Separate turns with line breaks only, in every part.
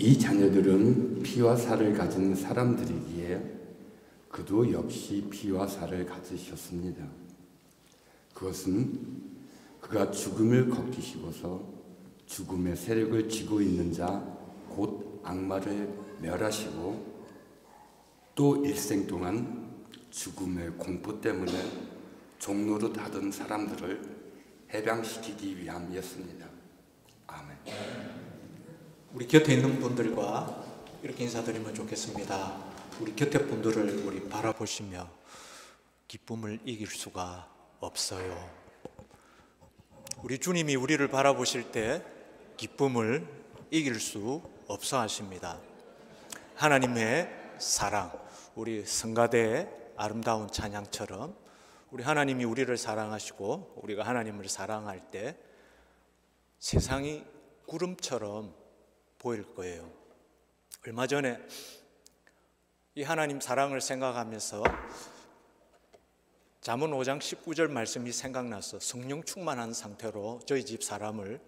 이 자녀들은 피와 살을 가진 사람들이기에 그도 역시 피와 살을 가지셨습니다. 그것은 그가 죽음을 걷기시고서 죽음의 세력을 쥐고 있는 자 곧 악마를 멸하시고 또 일생 동안 죽음의 공포 때문에 종노릇 하던 사람들을 해방시키기 위함이었습니다. 아멘.
우리 곁에 있는 분들과 이렇게 인사드리면 좋겠습니다. 우리 곁에 분들을 우리 바라보시며 기쁨을 이길 수가 없어요. 우리 주님이 우리를 바라보실 때 기쁨을 이길 수 없어 하십니다. 하나님의 사랑, 우리 성가대의 아름다운 찬양처럼 우리 하나님이 우리를 사랑하시고 우리가 하나님을 사랑할 때 세상이 구름처럼 보일 거예요. 얼마 전에 이 하나님 사랑을 생각하면서 잠언 5장 19절 말씀이 생각나서 성령 충만한 상태로 저희 집 사람을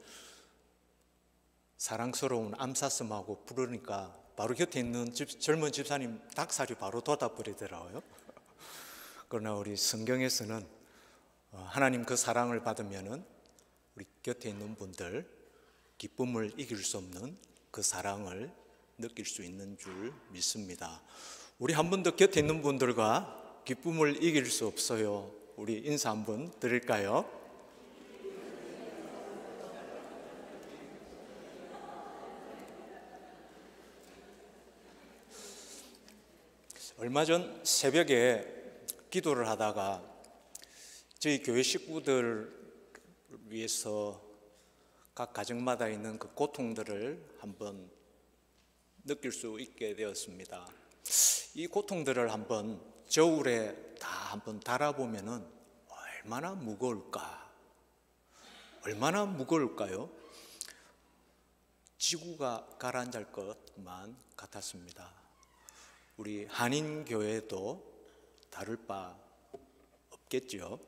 사랑스러운 암사슴하고 부르니까 바로 곁에 있는 젊은 집사님 닭살이 바로 돋아버리더라고요. 그러나 우리 성경에서는 하나님 그 사랑을 받으면은 우리 곁에 있는 분들 기쁨을 이길 수 없는 그 사랑을 느낄 수 있는 줄 믿습니다. 우리 한 번 더 곁에 있는 분들과 기쁨을 이길 수 없어요. 우리 인사 한번 드릴까요? 얼마 전 새벽에 기도를 하다가 저희 교회 식구들 위해서 각 가정마다 있는 그 고통들을 한번 느낄 수 있게 되었습니다. 이 고통들을 한번 저울에 다 한번 달아보면은 얼마나 무거울까? 얼마나 무거울까요? 지구가 가라앉을 것만 같았습니다. 우리 한인교회도 다를 바 없겠죠.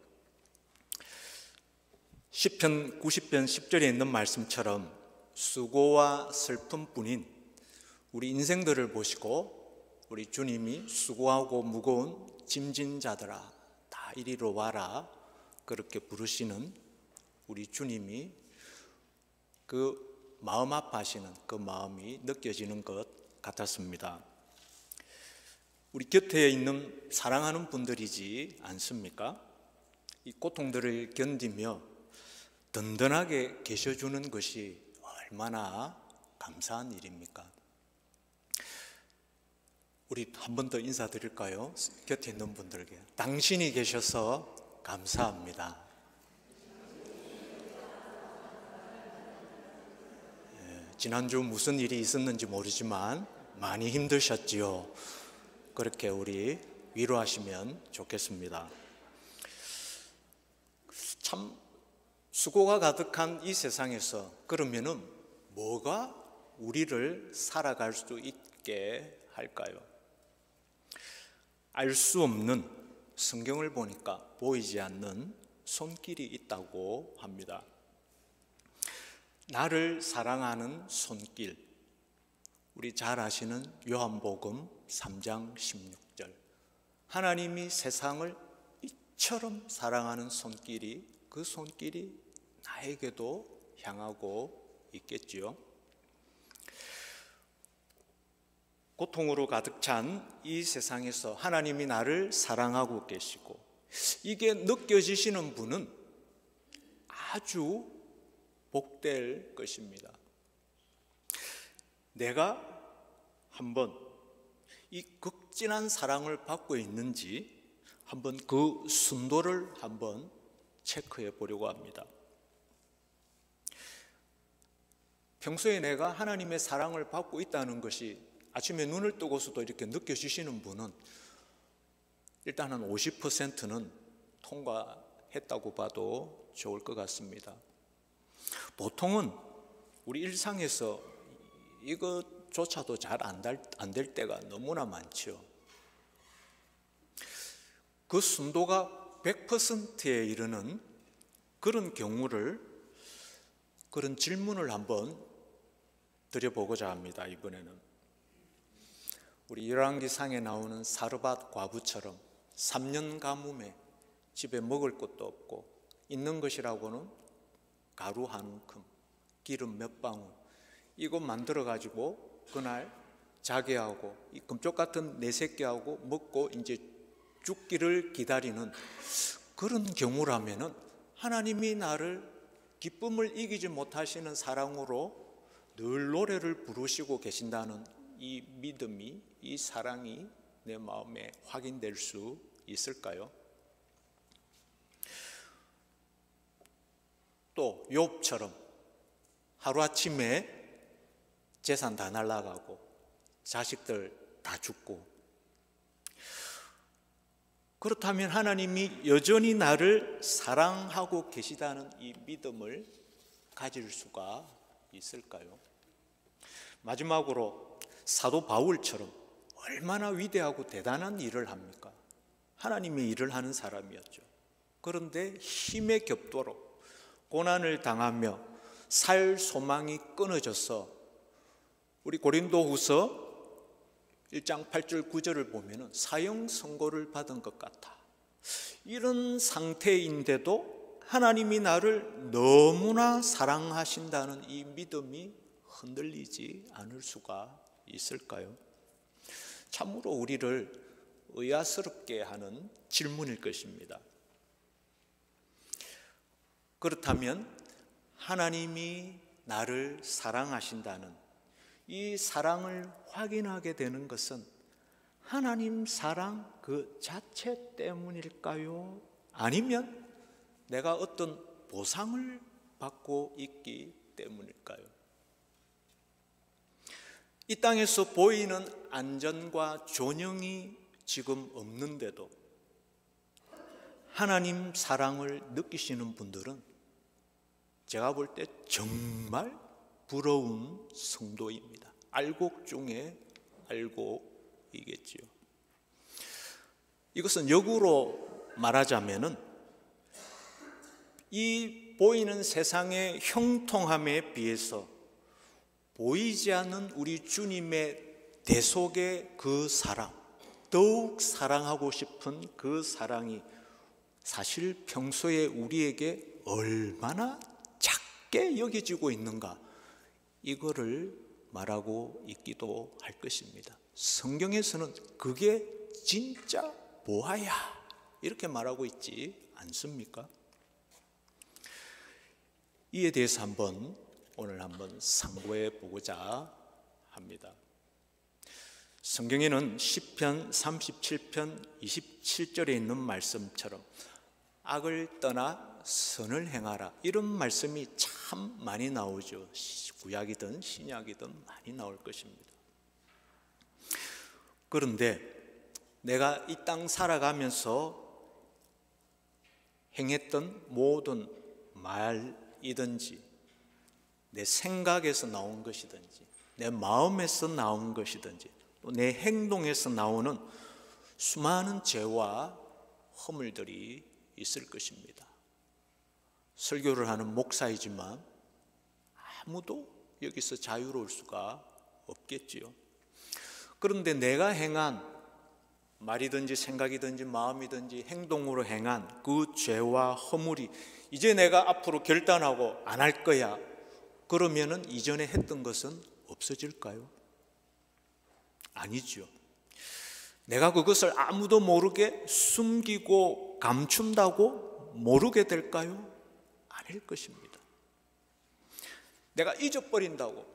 시편 90편 10절에 있는 말씀처럼 수고와 슬픔뿐인 우리 인생들을 보시고 우리 주님이 수고하고 무거운 짐진 자들아 다 이리로 와라 그렇게 부르시는 우리 주님이 그 마음 아파하시는 그 마음이 느껴지는 것 같았습니다. 우리 곁에 있는 사랑하는 분들이지 않습니까? 이 고통들을 견디며 든든하게 계셔주는 것이 얼마나 감사한 일입니까? 우리 한 번 더 인사드릴까요? 곁에 있는 분들에게 당신이 계셔서 감사합니다. 지난주 무슨 일이 있었는지 모르지만 많이 힘드셨지요. 그렇게 우리 위로하시면 좋겠습니다. 참 수고가 가득한 이 세상에서 그러면은 뭐가 우리를 살아갈 수 있게 할까요? 알 수 없는 성경을 보니까 보이지 않는 손길이 있다고 합니다. 나를 사랑하는 손길, 우리 잘 아시는 요한복음 3장 16절 하나님이 세상을 이처럼 사랑하는 손길이 그 손길이 나에게도 향하고 있겠지요. 고통으로 가득 찬 이 세상에서 하나님이 나를 사랑하고 계시고 이게 느껴지시는 분은 아주 복될 것입니다. 내가 한번 이 극진한 사랑을 받고 있는지 한번 그 순도를 한번 체크해 보려고 합니다. 평소에 내가 하나님의 사랑을 받고 있다는 것이 아침에 눈을 뜨고서도 이렇게 느껴지시는 분은 일단 한 50%는 통과했다고 봐도 좋을 것 같습니다. 보통은 우리 일상에서 이것조차도 잘 안 될 때가 너무나 많죠. 그 순도가 100%에 이르는 그런 경우를, 그런 질문을 한번 드려보고자 합니다. 이번에는 우리 열왕기상에 나오는 사르밧 과부처럼 3년 가뭄에 집에 먹을 것도 없고 있는 것이라고는 가루 한 움큼, 기름 몇 방울 이거 만들어 가지고 그날 자기하고 이 금쪽 같은 네 새끼하고 먹고 이제 죽기를 기다리는 그런 경우라면은 하나님이 나를 기쁨을 이기지 못하시는 사랑으로 늘 노래를 부르시고 계신다는 이 믿음이, 이 사랑이 내 마음에 확인될 수 있을까요? 또 욥처럼 하루아침에 재산 다 날아가고 자식들 다 죽고, 그렇다면 하나님이 여전히 나를 사랑하고 계시다는 이 믿음을 가질 수가 있을까요? 마지막으로 사도 바울처럼 얼마나 위대하고 대단한 일을 합니까? 하나님의 일을 하는 사람이었죠. 그런데 힘에 겹도록 고난을 당하며 살 소망이 끊어져서 우리 고린도후서 1장 8절 9절을 보면 사형 선고를 받은 것 같아. 이런 상태인데도 하나님이 나를 너무나 사랑하신다는 이 믿음이 흔들리지 않을 수가 있을까요? 참으로 우리를 의아스럽게 하는 질문일 것입니다. 그렇다면 하나님이 나를 사랑하신다는 이 사랑을 확인하게 되는 것은 하나님 사랑 그 자체 때문일까요? 아니면 내가 어떤 보상을 받고 있기 때문일까요? 이 땅에서 보이는 안전과 존영이 지금 없는데도 하나님 사랑을 느끼시는 분들은 제가 볼 때 정말 부러운 성도입니다. 알곡 중에 알곡이겠지요. 이것은 역으로 말하자면은 이 보이는 세상의 형통함에 비해서 보이지 않는 우리 주님의 대속의 그 사랑, 더욱 사랑하고 싶은 그 사랑이 사실 평소에 우리에게 얼마나 작게 여겨지고 있는가, 이거를 말하고 있기도 할 것입니다. 성경에서는 그게 진짜 보아야 이렇게 말하고 있지 않습니까? 이에 대해서 오늘 한번 상고해 보고자 합니다. 성경에는 시편 37편 27절에 있는 말씀처럼 악을 떠나 선을 행하라, 이런 말씀이 참 많이 나오죠. 구약이든 신약이든 많이 나올 것입니다. 그런데 내가 이 땅 살아가면서 행했던 모든 말이든지 내 생각에서 나온 것이든지 내 마음에서 나온 것이든지 또 내 행동에서 나오는 수많은 죄와 허물들이 있을 것입니다. 설교를 하는 목사이지만 아무도 여기서 자유로울 수가 없겠지요. 그런데 내가 행한 말이든지 생각이든지 마음이든지 행동으로 행한 그 죄와 허물이 이제 내가 앞으로 결단하고 안 할 거야, 그러면은 이전에 했던 것은 없어질까요? 아니죠. 내가 그것을 아무도 모르게 숨기고 감춘다고 모르게 될까요? 아닐 것입니다. 내가 잊어버린다고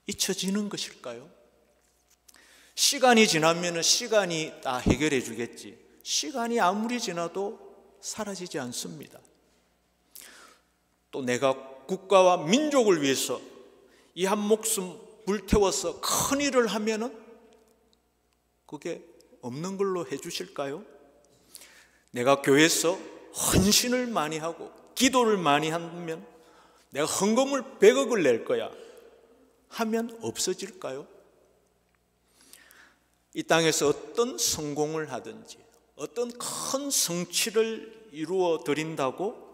잊혀지는 것일까요? 시간이 지나면 시간이 다 해결해 주겠지. 시간이 아무리 지나도 사라지지 않습니다. 또 내가 국가와 민족을 위해서 이 한 목숨 불태워서 큰 일을 하면은 그게 없는 걸로 해 주실까요? 내가 교회에서 헌신을 많이 하고 기도를 많이 하면 내가 헌금을 100억을 낼 거야 하면 없어질까요? 이 땅에서 어떤 성공을 하든지 어떤 큰 성취를 이루어 드린다고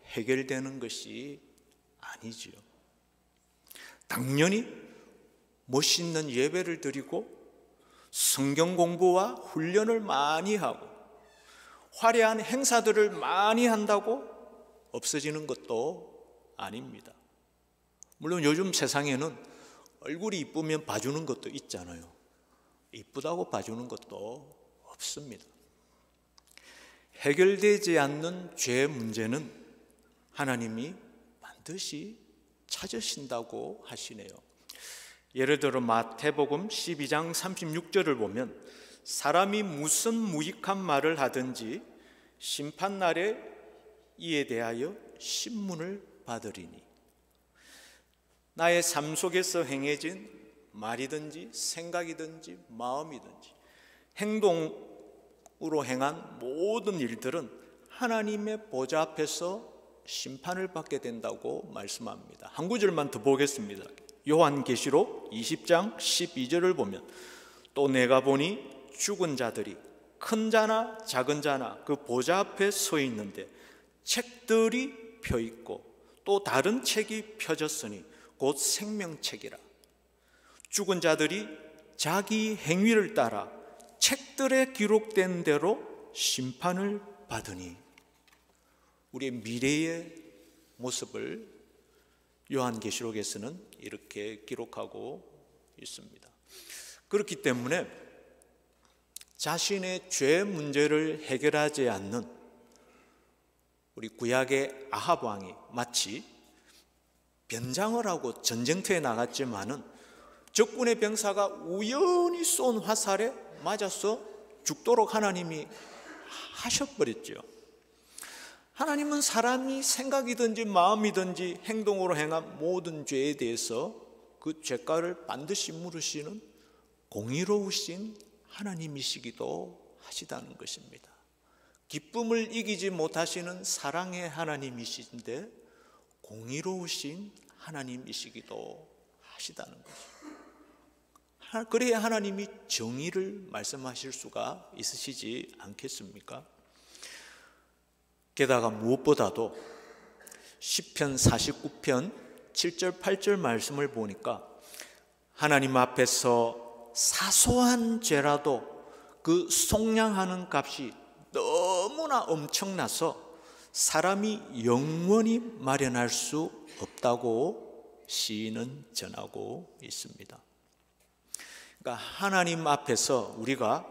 해결되는 것이 아니지요. 당연히 멋있는 예배를 드리고 성경 공부와 훈련을 많이 하고 화려한 행사들을 많이 한다고 없어지는 것도 아닙니다. 물론 요즘 세상에는 얼굴이 이쁘면 봐주는 것도 있잖아요. 이쁘다고 봐주는 것도 없습니다. 해결되지 않는 죄 문제는 하나님이 반드시 찾으신다고 하시네요. 예를 들어 마태복음 12장 36절을 보면 사람이 무슨 무익한 말을 하든지 심판날에 이에 대하여 신문을 받으리니 나의 삶 속에서 행해진 말이든지 생각이든지 마음이든지 행동으로 행한 모든 일들은 하나님의 보좌 앞에서 심판을 받게 된다고 말씀합니다. 한 구절만 더 보겠습니다. 요한계시록 20장 12절을 보면 또 내가 보니 죽은 자들이 큰 자나 작은 자나 그 보좌 앞에 서 있는데 책들이 펴 있고 또 다른 책이 펴졌으니 곧 생명책이라. 죽은 자들이 자기 행위를 따라 책들에 기록된 대로 심판을 받으니 우리의 미래의 모습을 요한계시록에서는 이렇게 기록하고 있습니다. 그렇기 때문에 자신의 죄 문제를 해결하지 않는 우리 구약의 아합 왕이 마치 변장을 하고 전쟁터에 나갔지만은 적군의 병사가 우연히 쏜 화살에 맞아서 죽도록 하나님이 하셔버렸죠. 하나님은 사람이 생각이든지 마음이든지 행동으로 행한 모든 죄에 대해서 그 죄가를 반드시 물으시는 공의로우신 하나님이시기도 하시다는 것입니다. 기쁨을 이기지 못하시는 사랑의 하나님이신데 공의로우신 하나님이시기도 하시다는 것입니다. 그래야 하나님이 정의를 말씀하실 수가 있으시지 않겠습니까? 게다가 무엇보다도 시편 49편 7절 8절 말씀을 보니까 하나님 앞에서 사소한 죄라도 그 속량하는 값이 너무나 엄청나서 사람이 영원히 마련할 수 없다고 시인은 전하고 있습니다. 그러니까 하나님 앞에서 우리가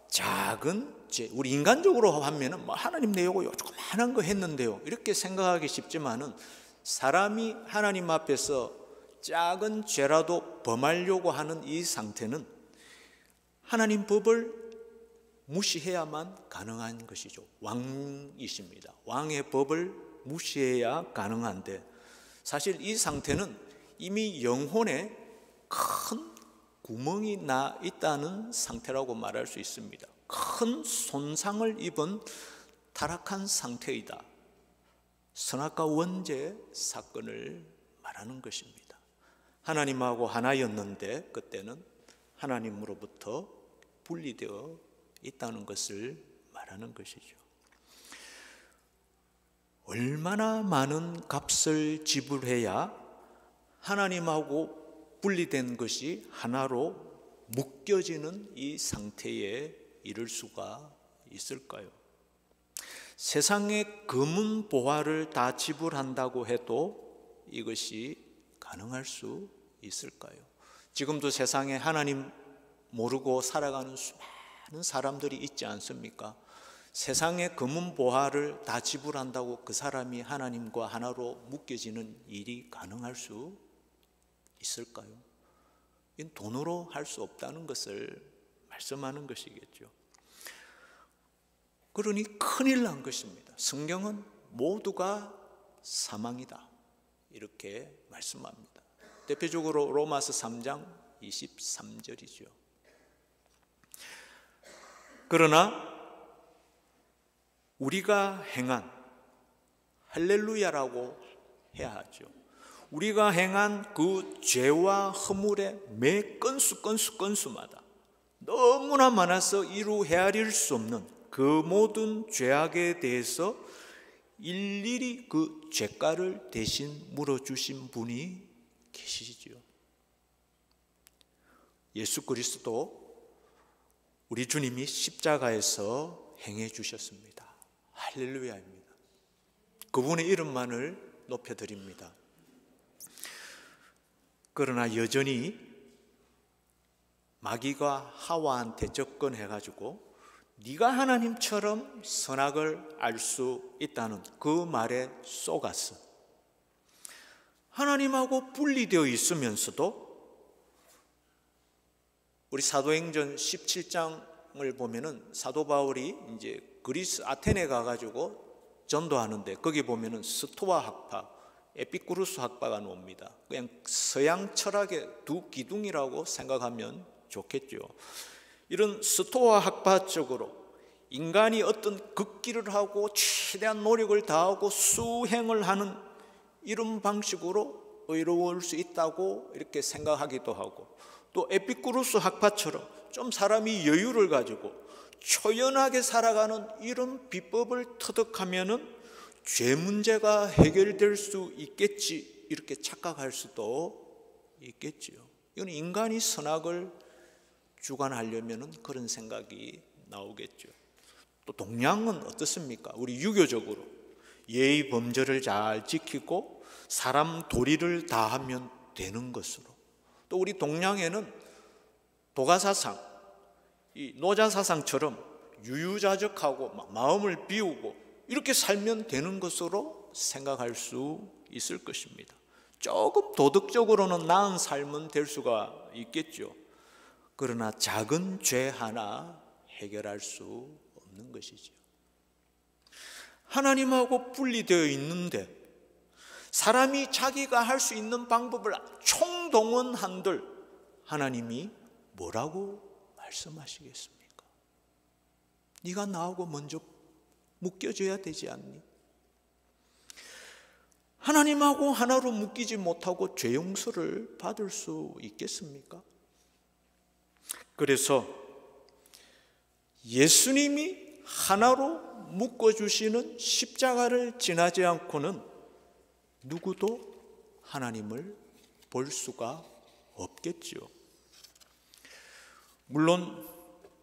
작은 죄, 우리 인간적으로 하면은 뭐 하나님 내 요거 조그만한 거 했는데요 이렇게 생각하기 쉽지만은 사람이 하나님 앞에서 작은 죄라도 범하려고 하는 이 상태는 하나님 법을 무시해야만 가능한 것이죠. 왕이십니다. 왕의 법을 무시해야 가능한데 사실 이 상태는 이미 영혼에 큰 구멍이 나 있다는 상태라고 말할 수 있습니다. 큰 손상을 입은 타락한 상태이다. 선악과 원죄 사건을 말하는 것입니다. 하나님하고 하나였는데 그때는 하나님으로부터 분리되어 있다는 것을 말하는 것이죠. 얼마나 많은 값을 지불해야 하나님하고 분리된 것이 하나로 묶여지는 이 상태에 이를 수가 있을까요? 세상의 금은 보화를 다 지불한다고 해도 이것이 가능할 수 있을까요? 지금도 세상에 하나님 모르고 살아가는 수많은 사람들이 있지 않습니까? 세상의 금은 보화를 다 지불한다고 그 사람이 하나님과 하나로 묶여지는 일이 가능할 수 있을까요? 이건 돈으로 할 수 없다는 것을 말씀하는 것이겠죠. 그러니 큰일 난 것입니다. 성경은 모두가 사망이다 이렇게 말씀합니다. 대표적으로 로마서 3장 23절이죠. 그러나 우리가 행한 할렐루야라고 해야 하죠. 우리가 행한 그 죄와 허물의 매 건수마다 너무나 많아서 이루 헤아릴 수 없는 그 모든 죄악에 대해서 일일이 그 죄가를 대신 물어주신 분이 계시죠. 예수 그리스도 우리 주님이 십자가에서 행해 주셨습니다. 할렐루야입니다. 그분의 이름만을 높여드립니다. 그러나 여전히 마귀가 하와한테 접근해가지고 네가 하나님처럼 선악을 알 수 있다는 그 말에 속았어. 하나님하고 분리되어 있으면서도 우리 사도행전 17장을 보면은 사도 바울이 이제 그리스 아테네 가가지고 전도하는데 거기 보면은 스토아 학파, 에피쿠루스 학파가 나옵니다. 그냥 서양 철학의 두 기둥이라고 생각하면 좋겠죠. 이런 스토아 학파 쪽으로 인간이 어떤 극기를 하고 최대한 노력을 다하고 수행을 하는 이런 방식으로 의로울 수 있다고 이렇게 생각하기도 하고, 또 에피쿠루스 학파처럼 좀 사람이 여유를 가지고 초연하게 살아가는 이런 비법을 터득하면은 죄 문제가 해결될 수 있겠지, 이렇게 착각할 수도 있겠지요. 이건 인간이 선악을 주관하려면은 그런 생각이 나오겠죠. 또 동양은 어떻습니까? 우리 유교적으로 예의 범절을 잘 지키고 사람 도리를 다하면 되는 것으로, 또 우리 동양에는 도가사상, 이 노자사상처럼 유유자적하고 마음을 비우고 이렇게 살면 되는 것으로 생각할 수 있을 것입니다. 조금 도덕적으로는 나은 삶은 될 수가 있겠죠. 그러나 작은 죄 하나 해결할 수 없는 것이죠. 하나님하고 분리되어 있는데 사람이 자기가 할 수 있는 방법을 총동원한들 하나님이 뭐라고 말씀하시겠습니까? 네가 나하고 먼저 묶여져야 되지 않니? 하나님하고 하나로 묶이지 못하고 죄 용서를 받을 수 있겠습니까? 그래서 예수님이 하나로 묶어주시는 십자가를 지나지 않고는 누구도 하나님을 볼 수가 없겠죠. 물론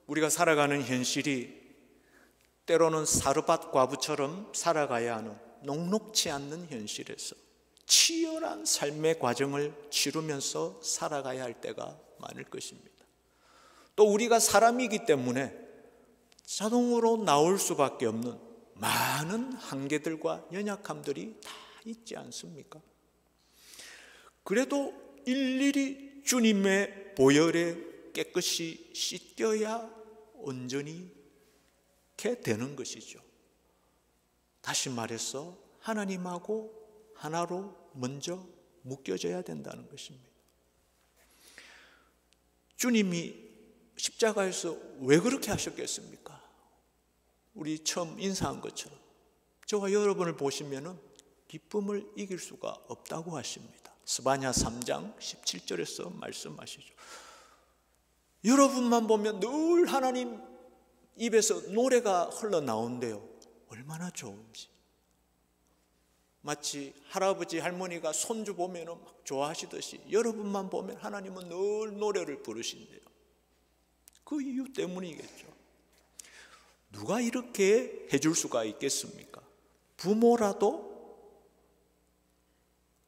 우리가 살아가는 현실이 때로는 사르밧 과부처럼 살아가야 하는 녹록치 않는 현실에서 치열한 삶의 과정을 치르면서 살아가야 할 때가 많을 것입니다. 또 우리가 사람이기 때문에 자동으로 나올 수밖에 없는 많은 한계들과 연약함들이 다 있지 않습니까? 그래도 일일이 주님의 보혈에 깨끗이 씻겨야 온전히 되는 것이죠. 다시 말해서 하나님하고 하나로 먼저 묶여져야 된다는 것입니다. 주님이 십자가에서 왜 그렇게 하셨겠습니까? 우리 처음 인사한 것처럼 저와 여러분을 보시면은 기쁨을 이길 수가 없다고 하십니다. 스바냐 3장 17절에서 말씀하시죠. 여러분만 보면 늘 하나님 입에서 노래가 흘러나온대요. 얼마나 좋은지. 마치 할아버지 할머니가 손주 보면 막 좋아하시듯이 여러분만 보면 하나님은 늘 노래를 부르신대요. 그 이유 때문이겠죠. 누가 이렇게 해줄 수가 있겠습니까? 부모라도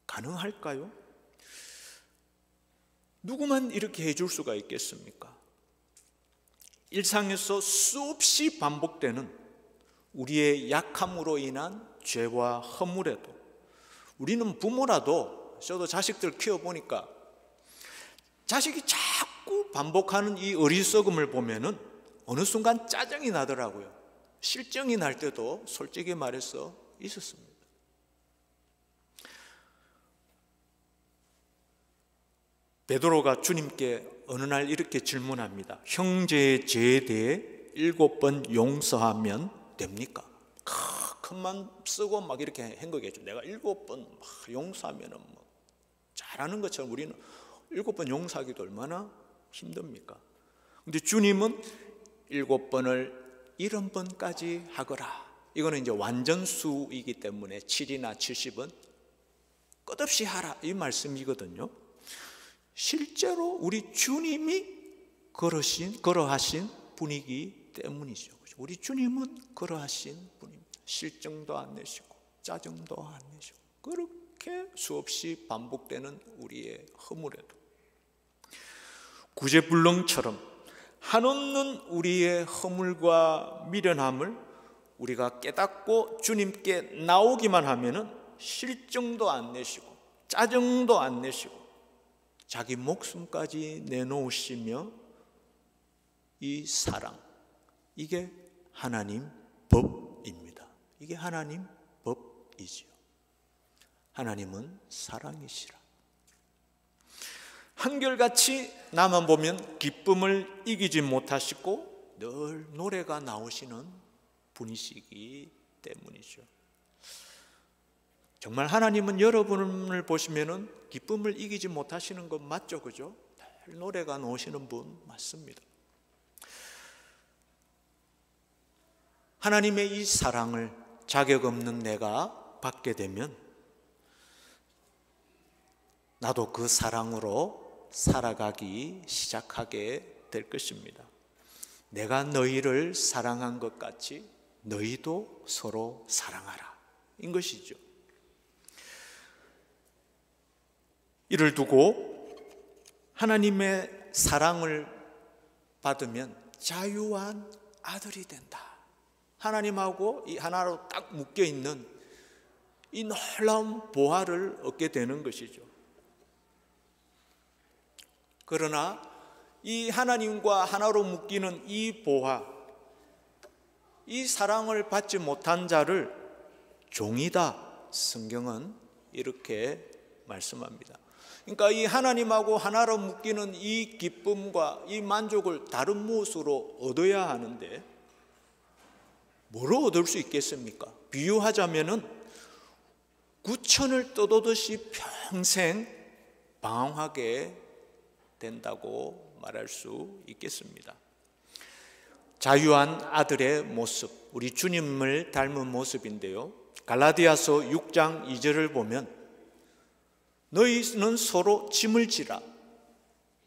가능할까요? 누구만 이렇게 해줄 수가 있겠습니까? 일상에서 수없이 반복되는 우리의 약함으로 인한 죄와 허물에도 우리는 부모라도, 저도 자식들 키워보니까 자식이 자꾸 반복하는 이 어리석음을 보면은 어느 순간 짜증이 나더라고요. 실증이 날 때도 솔직히 말해서 있었습니다. 베드로가 주님께 어느 날 이렇게 질문합니다. 형제의 죄에 대해 7번 용서하면 됩니까? 큰 맘 쓰고 막 이렇게 한 거겠죠. 내가 7번 용서하면 뭐 잘하는 것처럼 우리는 7번 용서하기도 얼마나 힘듭니까? 근데 주님은 7번을 70번까지 하거라. 이거는 이제 완전수이기 때문에 7이나 70은 끝없이 하라 이 말씀이거든요. 실제로 우리 주님이 그러하신 분이기 때문이죠. 우리 주님은 그러하신 분입니다. 실증도 안 내시고 짜증도 안 내시고 그렇게 수없이 반복되는 우리의 허물에도 구제불능처럼 한없는 우리의 허물과 미련함을 우리가 깨닫고 주님께 나오기만 하면은 실증도 안 내시고 짜증도 안 내시고 자기 목숨까지 내놓으시며 이 사랑, 이게 하나님 법입니다. 이게 하나님 법이지요. 하나님은 사랑이시라. 한결같이 나만 보면 기쁨을 이기지 못하시고 늘 노래가 나오시는 분이시기 때문이죠. 정말 하나님은 여러분을 보시면은 기쁨을 이기지 못하시는 것 맞죠? 그죠? 늘 노래가 나오시는 분 맞습니다. 하나님의 이 사랑을 자격 없는 내가 받게 되면 나도 그 사랑으로 살아가기 시작하게 될 것입니다. 내가 너희를 사랑한 것 같이 너희도 서로 사랑하라. 인 것이죠. 이를 두고 하나님의 사랑을 받으면 자유한 아들이 된다. 하나님하고 이 하나로 딱 묶여 있는 이 놀라운 보화를 얻게 되는 것이죠. 그러나 이 하나님과 하나로 묶이는 이 보화, 이 사랑을 받지 못한 자를 종이다. 성경은 이렇게 말씀합니다. 그러니까 이 하나님하고 하나로 묶이는 이 기쁨과 이 만족을 다른 무엇으로 얻어야 하는데 뭐로 얻을 수 있겠습니까? 비유하자면은 구천을 떠도듯이 평생 방황하게 된다고 말할 수 있겠습니다. 자유한 아들의 모습, 우리 주님을 닮은 모습인데요. 갈라디아서 6장 2절을 보면 너희는 서로 짐을 지라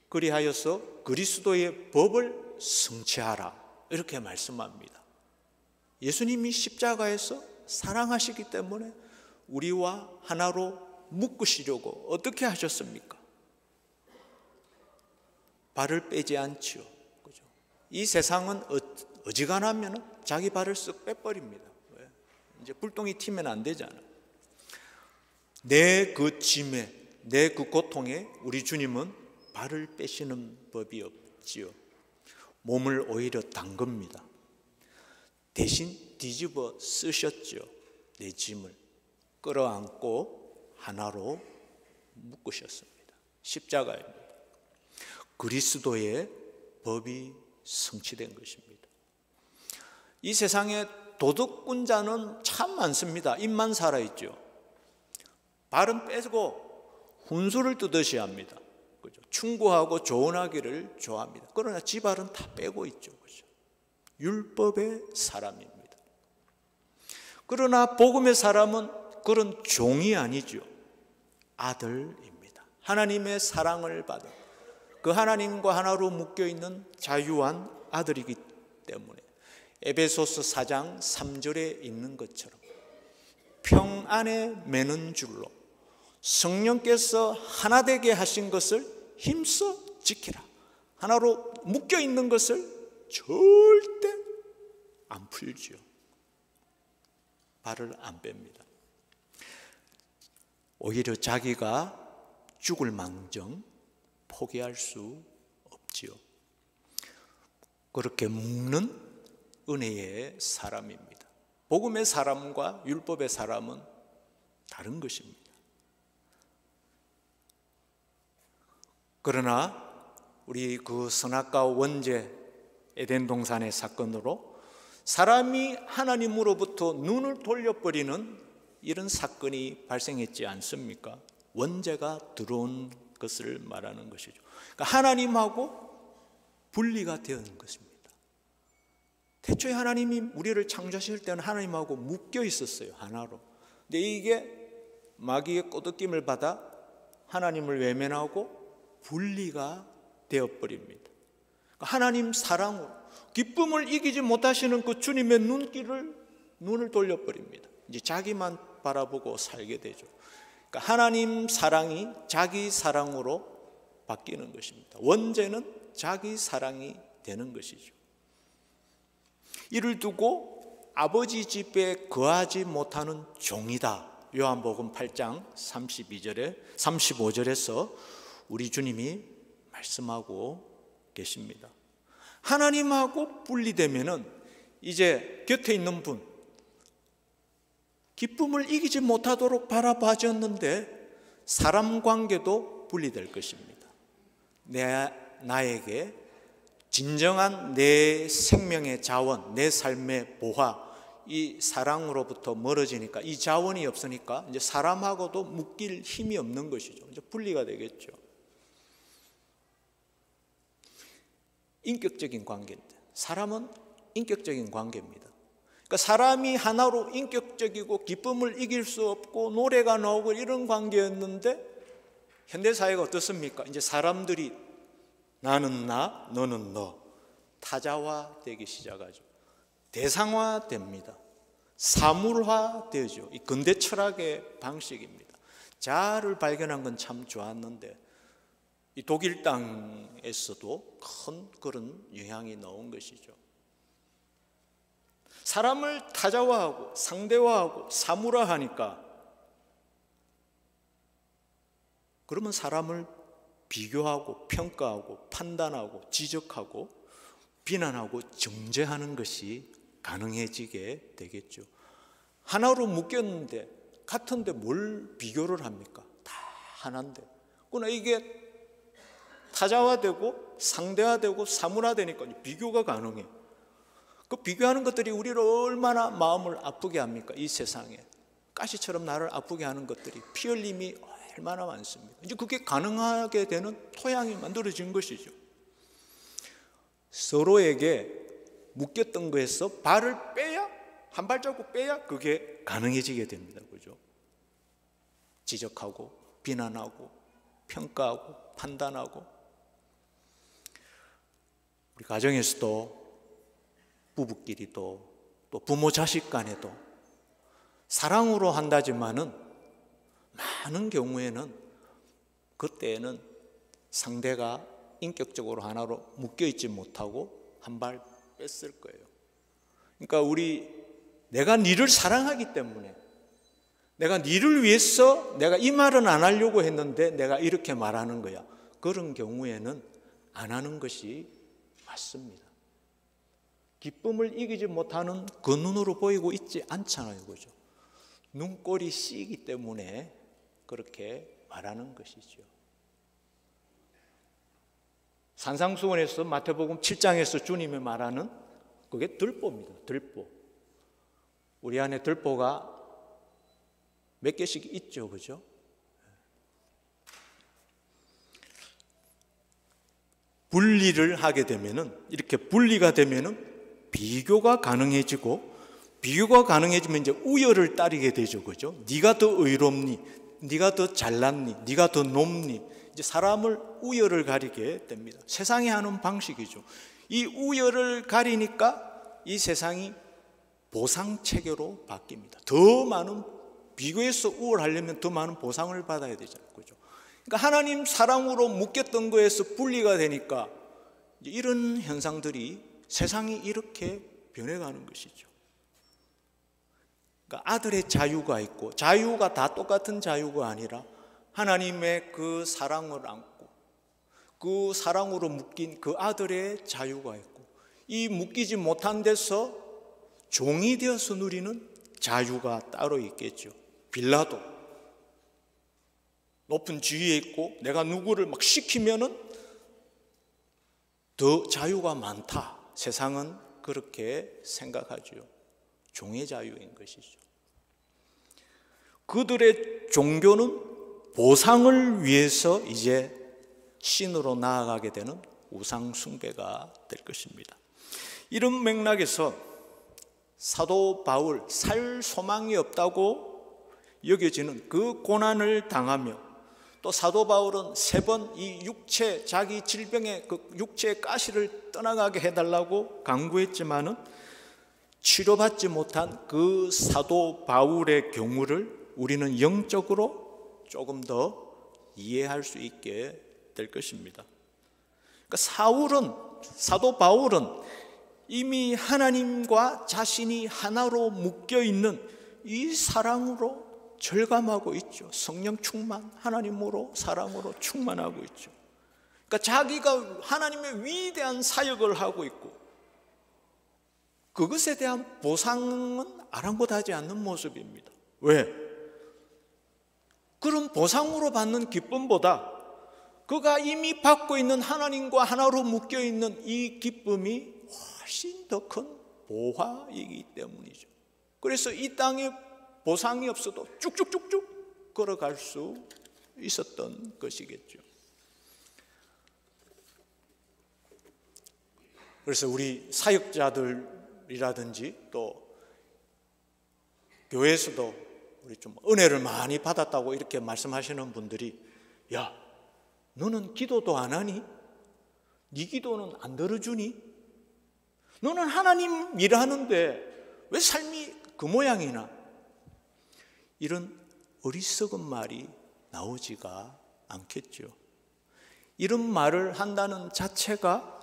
그리하여서 그리스도의 법을 성취하라 이렇게 말씀합니다. 예수님이 십자가에서 사랑하시기 때문에 우리와 하나로 묶으시려고 어떻게 하셨습니까? 발을 빼지 않지요. 그죠? 이 세상은 어지간하면 자기 발을 쓱 빼버립니다. 왜? 이제 불똥이 튀면 안 되잖아. 내 그 짐에, 내 그 고통에 우리 주님은 발을 빼시는 법이 없지요. 몸을 오히려 담급니다. 대신 뒤집어 쓰셨죠. 내 짐을 끌어안고 하나로 묶으셨습니다. 십자가입니다. 그리스도의 법이 성취된 것입니다. 이 세상에 도덕군자는 참 많습니다. 입만 살아있죠. 발은 빼고 훈수를 뜨듯이 합니다. 그죠? 충고하고 조언하기를 좋아합니다. 그러나 지 발은 다 빼고 있죠. 그죠? 율법의 사람입니다. 그러나 복음의 사람은 그런 종이 아니죠. 아들입니다. 하나님의 사랑을 받은 그 하나님과 하나로 묶여있는 자유한 아들이기 때문에 에베소서 4장 3절에 있는 것처럼 평안에 매는 줄로 성령께서 하나 되게 하신 것을 힘써 지키라. 하나로 묶여있는 것을 절대 안 풀지요. 발을 안 뺍니다. 오히려 자기가 죽을 망정 포기할 수 없지요. 그렇게 묶는 은혜의 사람입니다. 복음의 사람과 율법의 사람은 다른 것입니다. 그러나 우리 그 선악과 원죄 에덴 동산의 사건으로 사람이 하나님으로부터 눈을 돌려버리는 이런 사건이 발생했지 않습니까? 원죄가 들어온 것을 말하는 것이죠. 그러니까 하나님하고 분리가 되는 것입니다. 태초에 하나님이 우리를 창조하실 때는 하나님하고 묶여 있었어요. 하나로. 근데 이게 마귀의 꼬드김을 받아 하나님을 외면하고 분리가 되어버립니다. 하나님 사랑으로 기쁨을 이기지 못하시는 그 주님의 눈을 돌려버립니다. 이제 자기만 바라보고 살게 되죠. 그러니까 하나님 사랑이 자기 사랑으로 바뀌는 것입니다. 원죄는 자기 사랑이 되는 것이죠. 이를 두고 아버지 집에 거하지 못하는 종이다. 요한복음 8장 35절에서 우리 주님이 말씀하고 계십니다. 하나님하고 분리되면은 이제 곁에 있는 분, 기쁨을 이기지 못하도록 바라봐졌는데 사람 관계도 분리될 것입니다. 나에게 진정한 내 생명의 자원, 내 삶의 보화, 이 사랑으로부터 멀어지니까 이 자원이 없으니까 이제 사람하고도 묶일 힘이 없는 것이죠. 이제 분리가 되겠죠. 인격적인 관계인데 사람은 인격적인 관계입니다. 그러니까 사람이 하나로 인격적이고 기쁨을 이길 수 없고 노래가 나오고 이런 관계였는데 현대사회가 어떻습니까? 이제 사람들이 나는 나, 너는 너 타자화되기 시작하죠. 대상화됩니다. 사물화되죠. 이 근대 철학의 방식입니다. 자아를 발견한 건 참 좋았는데 이 독일 땅에서도 큰 그런 영향이 나온 것이죠. 사람을 타자화하고 상대화하고 사물화하니까 그러면 사람을 비교하고 평가하고 판단하고 지적하고 비난하고 정죄하는 것이 가능해지게 되겠죠. 하나로 묶였는데 같은데 뭘 비교를 합니까? 다 하나인데. 그러나 이게 타자화되고 상대화되고 사물화되니까 비교가 가능해. 그 비교하는 것들이 우리를 얼마나 마음을 아프게 합니까? 이 세상에 가시처럼 나를 아프게 하는 것들이 피 흘림이 얼마나 많습니다. 이제 그게 가능하게 되는 토양이 만들어진 것이죠. 서로에게 묶였던 거에서 발을 빼야, 한 발자국 빼야 그게 가능해지게 됩니다. 그죠? 지적하고 비난하고 평가하고 판단하고. 우리 가정에서도 부부끼리도 또 부모 자식 간에도 사랑으로 한다지만은 많은 경우에는 그때는 상대가 인격적으로 하나로 묶여있지 못하고 한 발 뺐을 거예요. 그러니까 내가 니를 사랑하기 때문에 내가 니를 위해서 내가 이 말은 안 하려고 했는데 내가 이렇게 말하는 거야. 그런 경우에는 안 하는 것이 맞습니다. 기쁨을 이기지 못하는 그 눈으로 보이고 있지 않잖아요. 그죠? 눈꼴이 씨기 때문에 그렇게 말하는 것이죠. 산상수훈에서 마태복음 7장에서 주님이 말하는 그게 들보입니다. 들보. 우리 안에 들보가 몇 개씩 있죠. 그죠? 분리를 하게 되면은, 이렇게 분리가 되면은 비교가 가능해지고, 비교가 가능해지면 이제 우열을 따르게 되죠. 그죠? 네가 더 의롭니? 네가 더 잘났니? 네가 더 높니? 이제 사람을 우열을 가리게 됩니다. 세상이 하는 방식이죠. 이 우열을 가리니까 이 세상이 보상 체계로 바뀝니다. 더 많은, 비교해서 우월하려면 더 많은 보상을 받아야 되잖아요. 그죠? 그러니까 하나님 사랑으로 묶였던 거에서 분리가 되니까 이런 현상들이 세상이 이렇게 변해가는 것이죠. 그러니까 아들의 자유가 있고, 자유가 다 똑같은 자유가 아니라 하나님의 그 사랑을 안고 그 사랑으로 묶인 그 아들의 자유가 있고, 이 묶이지 못한 데서 종이 되어서 누리는 자유가 따로 있겠죠. 빌라도 높은 지위에 있고 내가 누구를 막 시키면은 더 자유가 많다. 세상은 그렇게 생각하죠. 종의 자유인 것이죠. 그들의 종교는 보상을 위해서 이제 신으로 나아가게 되는 우상 숭배가 될 것입니다. 이런 맥락에서 사도 바울, 살 소망이 없다고 여겨지는 그 고난을 당하며 또 사도 바울은 3번 이 육체, 자기 질병의 그 육체의 가시를 떠나가게 해달라고 강구했지만은 치료받지 못한 그 사도 바울의 경우를 우리는 영적으로 조금 더 이해할 수 있게 될 것입니다. 그러니까 사도 바울은 이미 하나님과 자신이 하나로 묶여 있는 이 사랑으로 절감하고 있죠. 성령 충만, 하나님으로 사랑으로 충만하고 있죠. 그러니까 자기가 하나님의 위대한 사역을 하고 있고 그것에 대한 보상은 아랑곳하지 않는 모습입니다. 왜? 그런 보상으로 받는 기쁨보다 그가 이미 받고 있는 하나님과 하나로 묶여 있는 이 기쁨이 훨씬 더 큰 보화이기 때문이죠. 그래서 이 땅에 보상이 없어도 쭉쭉쭉쭉 걸어갈 수 있었던 것이겠죠. 그래서 우리 사역자들이라든지 또 교회에서도 우리 좀 은혜를 많이 받았다고 이렇게 말씀하시는 분들이, 야, 너는 기도도 안 하니? 네 기도는 안 들어주니? 너는 하나님 일하는데 왜 삶이 그 모양이나? 이런 어리석은 말이 나오지가 않겠죠. 이런 말을 한다는 자체가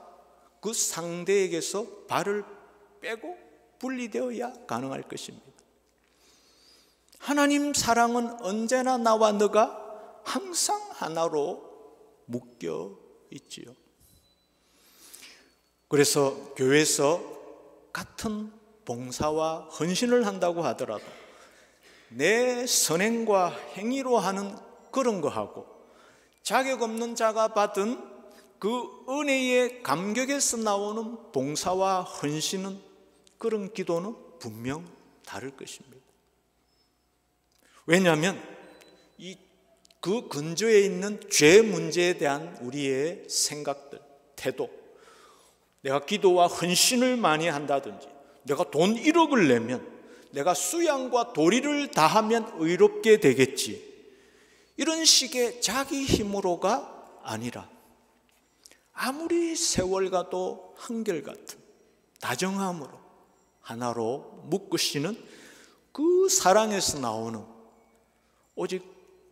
그 상대에게서 발을 빼고 분리되어야 가능할 것입니다. 하나님 사랑은 언제나 나와 너가 항상 하나로 묶여 있지요. 그래서 교회에서 같은 봉사와 헌신을 한다고 하더라도 내 선행과 행위로 하는 그런 거하고 자격 없는 자가 받은 그 은혜의 감격에서 나오는 봉사와 헌신은, 그런 기도는 분명 다를 것입니다. 왜냐하면 그 근저에 있는 죄 문제에 대한 우리의 생각들, 태도, 내가 기도와 헌신을 많이 한다든지, 내가 돈 1억을 내면, 내가 수양과 도리를 다하면 의롭게 되겠지, 이런 식의 자기 힘으로가 아니라 아무리 세월 가도 한결같은 다정함으로 하나로 묶으시는 그 사랑에서 나오는 오직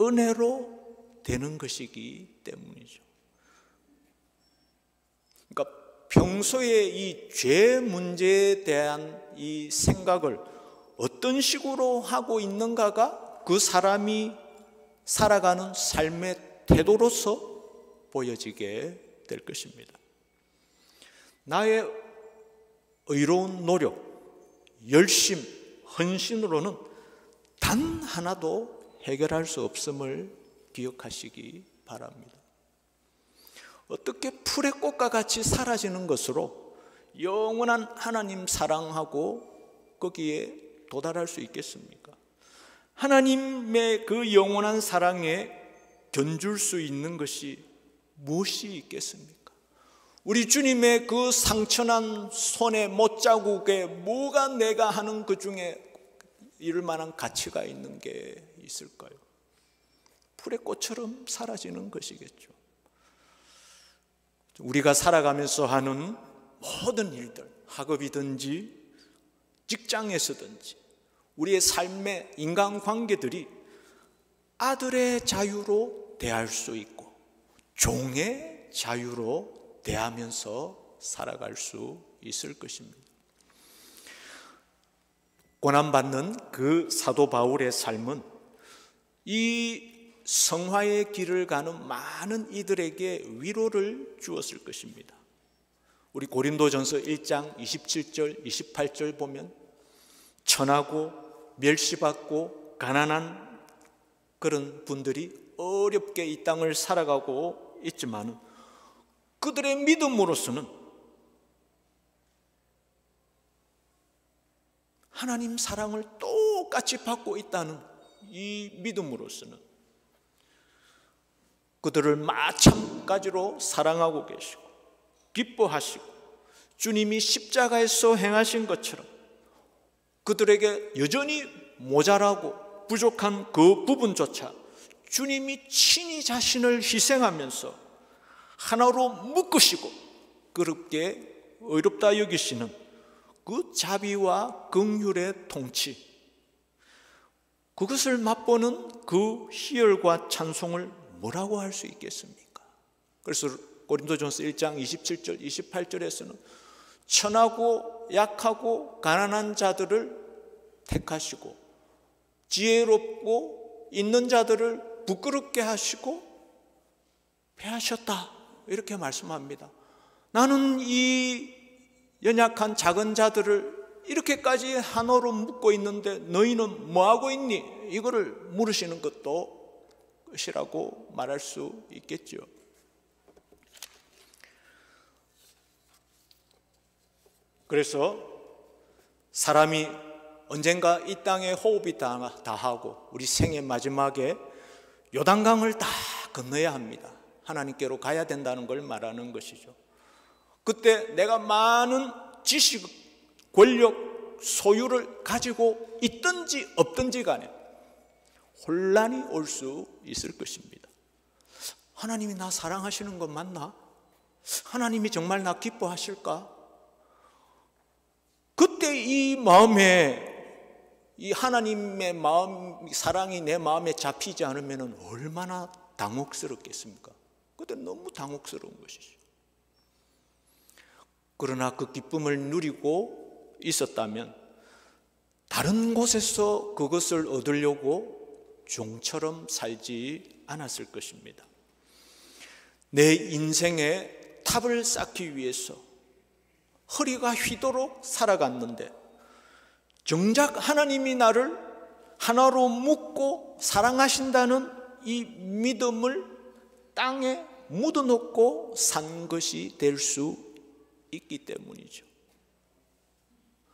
은혜로 되는 것이기 때문이죠. 그러니까 평소에 이 죄 문제에 대한 이 생각을 어떤 식으로 하고 있는가가 그 사람이 살아가는 삶의 태도로서 보여지게 될 것입니다. 나의 의로운 노력, 열심, 헌신으로는 단 하나도 해결할 수 없음을 기억하시기 바랍니다. 어떻게 풀의 꽃과 같이 사라지는 것으로 영원한 하나님 사랑하고 거기에 도달할 수 있겠습니까? 하나님의 그 영원한 사랑에 견줄 수 있는 것이 무엇이 있겠습니까? 우리 주님의 그 상처난 손의 못자국에 뭐가 내가 하는 그 중에 이럴 만한 가치가 있는 게 있을까요? 풀의 꽃처럼 사라지는 것이겠죠. 우리가 살아가면서 하는 모든 일들, 학업이든지 직장에서든지 우리의 삶의 인간관계들이 아들의 자유로 대할 수 있고 종의 자유로 대하면서 살아갈 수 있을 것입니다. 고난받는 그 사도 바울의 삶은 이 성화의 길을 가는 많은 이들에게 위로를 주었을 것입니다. 우리 고린도전서 1장 27절, 28절 보면 천하고 멸시받고 가난한 그런 분들이 어렵게 이 땅을 살아가고 있지만 그들의 믿음으로서는 하나님 사랑을 똑같이 받고 있다는 이 믿음으로서는 그들을 마찬가지로 사랑하고 계시고 기뻐하시고 주님이 십자가에서 행하신 것처럼 그들에게 여전히 모자라고 부족한 그 부분조차 주님이 친히 자신을 희생하면서 하나로 묶으시고 그렇게 의롭다 여기시는 그 자비와 긍휼의 통치, 그것을 맛보는 그 희열과 찬송을 뭐라고 할 수 있겠습니까? 그래서 고린도전서 1장 27절 28절에서는 천하고 약하고 가난한 자들을 택하시고 지혜롭고 있는 자들을 부끄럽게 하시고 패하셨다, 이렇게 말씀합니다. 나는 이 연약한 작은 자들을 이렇게까지 하나로 묶고 있는데 너희는 뭐하고 있니? 이거를 물으시는 것이라고 말할 수 있겠죠. 그래서 사람이 언젠가 이 땅에 호흡이 다하고 우리 생의 마지막에 요단강을 다 건너야 합니다. 하나님께로 가야 된다는 걸 말하는 것이죠. 그때 내가 많은 지식, 권력, 소유를 가지고 있든지 없든지 간에 혼란이 올 수 있을 것입니다. 하나님이 나 사랑하시는 건 맞나? 하나님이 정말 나 기뻐하실까? 그때 이 마음에, 이 하나님의 마음, 사랑이 내 마음에 잡히지 않으면 얼마나 당혹스럽겠습니까? 그때 너무 당혹스러운 것이죠. 그러나 그 기쁨을 누리고 있었다면 다른 곳에서 그것을 얻으려고 종처럼 살지 않았을 것입니다. 내 인생의 탑을 쌓기 위해서 허리가 휘도록 살아갔는데 정작 하나님이 나를 하나로 묶고 사랑하신다는 이 믿음을 땅에 묻어놓고 산 것이 될 수 있기 때문이죠.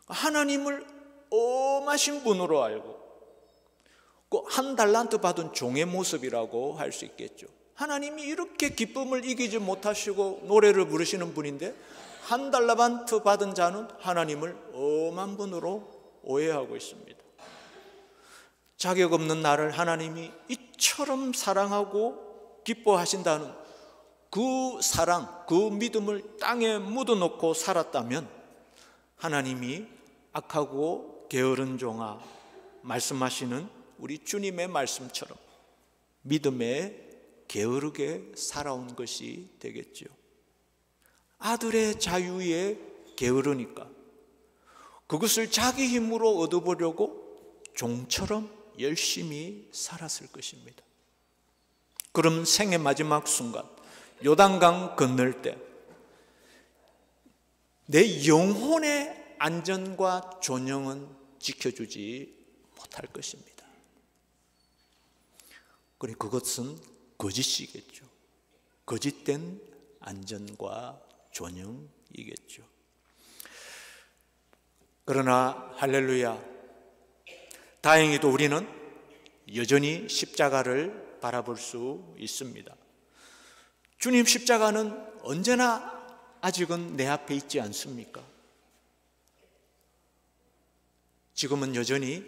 하나님을 엄하신 분으로 알고 그 한 달란트 받은 종의 모습이라고 할 수 있겠죠. 하나님이 이렇게 기쁨을 이기지 못하시고 노래를 부르시는 분인데 한 달란트 받은 자는 하나님을 엄한 분으로 오해하고 있습니다. 자격 없는 나를 하나님이 이처럼 사랑하고 기뻐하신다는 그 사랑, 그 믿음을 땅에 묻어놓고 살았다면 하나님이 악하고 게으른 종아, 말씀하시는 우리 주님의 말씀처럼 믿음에 게으르게 살아온 것이 되겠죠. 아들의 자유에 게으르니까 그것을 자기 힘으로 얻어보려고 종처럼 열심히 살았을 것입니다. 그럼 생의 마지막 순간 요단강 건널 때 내 영혼의 안전과 존영은 지켜주지 못할 것입니다. 그래, 그것은 거짓이겠죠. 거짓된 안전과 존영이겠죠. 그러나 할렐루야, 다행히도 우리는 여전히 십자가를 바라볼 수 있습니다. 주님 십자가는 언제나 아직은 내 앞에 있지 않습니까? 지금은 여전히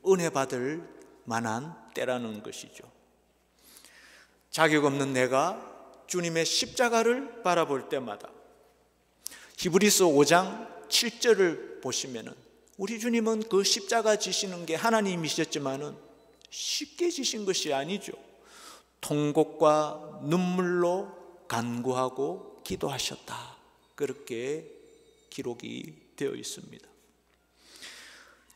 은혜 받을 만한 때라는 것이죠. 자격 없는 내가 주님의 십자가를 바라볼 때마다 히브리서 5장 7절을 보시면은 우리 주님은 그 십자가 지시는 게 하나님이셨지만은 쉽게 지신 것이 아니죠. 통곡과 눈물로 간구하고 기도하셨다, 그렇게 기록이 되어 있습니다.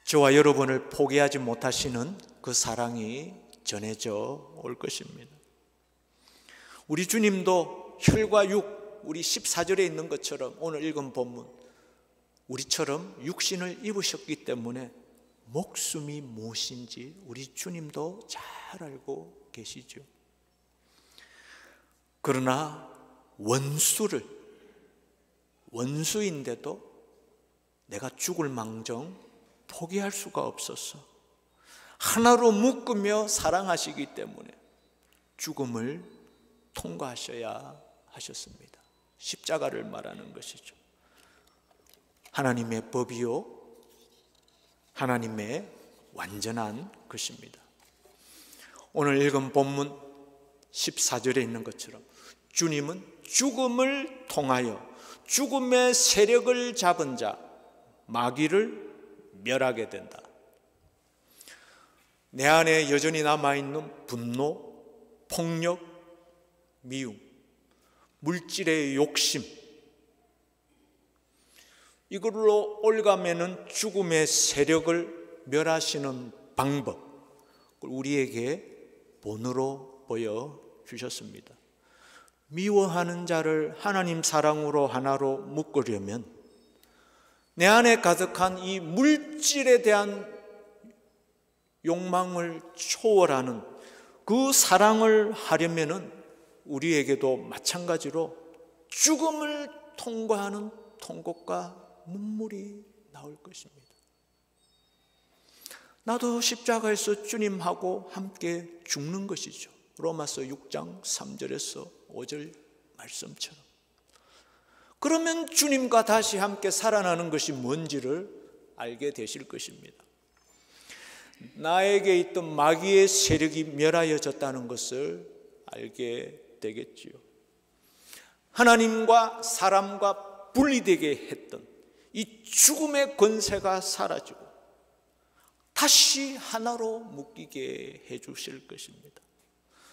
저와 여러분을 포기하지 못하시는 그 사랑이 전해져 올 것입니다. 우리 주님도 혈과 육, 우리 14절에 있는 것처럼 오늘 읽은 본문, 우리처럼 육신을 입으셨기 때문에 목숨이 무엇인지 우리 주님도 잘 알고 계시죠. 그러나 원수인데도 내가 죽을 망정 포기할 수가 없었어. 하나로 묶으며 사랑하시기 때문에 죽음을 통과하셔야 하셨습니다. 십자가를 말하는 것이죠. 하나님의 법이요, 하나님의 완전한 것입니다. 오늘 읽은 본문 14절에 있는 것처럼 주님은 죽음을 통하여 죽음의 세력을 잡은 자 마귀를 멸하게 된다. 내 안에 여전히 남아있는 분노, 폭력, 미움, 물질의 욕심, 이걸로 올가매는 죽음의 세력을 멸하시는 방법, 우리에게 본으로 보여주셨습니다. 미워하는 자를 하나님 사랑으로 하나로 묶으려면 내 안에 가득한 이 물질에 대한 욕망을 초월하는 그 사랑을 하려면은 우리에게도 마찬가지로 죽음을 통과하는 통곡과 눈물이 나올 것입니다. 나도 십자가에서 주님하고 함께 죽는 것이죠. 로마서 6장 3절에서 5절 말씀처럼. 그러면 주님과 다시 함께 살아나는 것이 뭔지를 알게 되실 것입니다. 나에게 있던 마귀의 세력이 멸하여졌다는 것을 알게 되겠지요. 하나님과 사람과 분리되게 했던 이 죽음의 권세가 사라지고 다시 하나로 묶이게 해 주실 것입니다.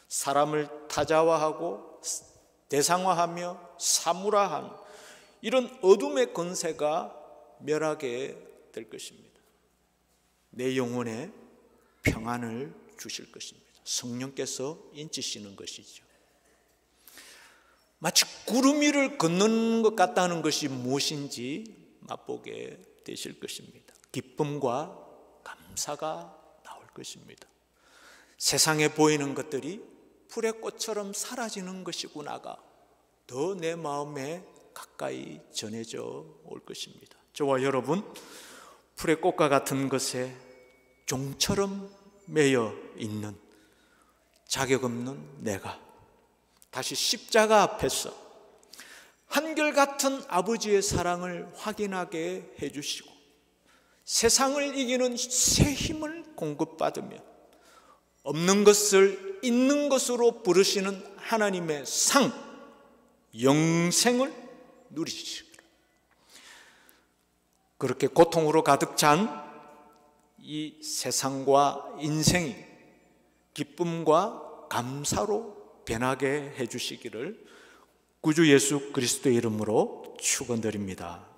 사람을 타자화하고 대상화하며 사물화한 이런 어둠의 권세가 멸하게 될 것입니다. 내 영혼에 평안을 주실 것입니다. 성령께서 인치시는 것이죠. 마치 구름 위를 걷는 것 같다는 것이 무엇인지 맛보게 되실 것입니다. 기쁨과 감사가 나올 것입니다. 세상에 보이는 것들이 풀의 꽃처럼 사라지는 것이구나가 더 내 마음에 가까이 전해져 올 것입니다. 저와 여러분, 풀의 꽃과 같은 것에 종처럼 매여 있는 자격 없는 내가 다시 십자가 앞에서 한결같은 아버지의 사랑을 확인하게 해주시고 세상을 이기는 새 힘을 공급받으며 없는 것을 있는 것으로 부르시는 하나님의 상, 영생을 누리시기를. 그렇게 고통으로 가득 찬 이 세상과 인생이 기쁨과 감사로 변하게 해주시기를 구주 예수 그리스도의 이름으로 축원드립니다.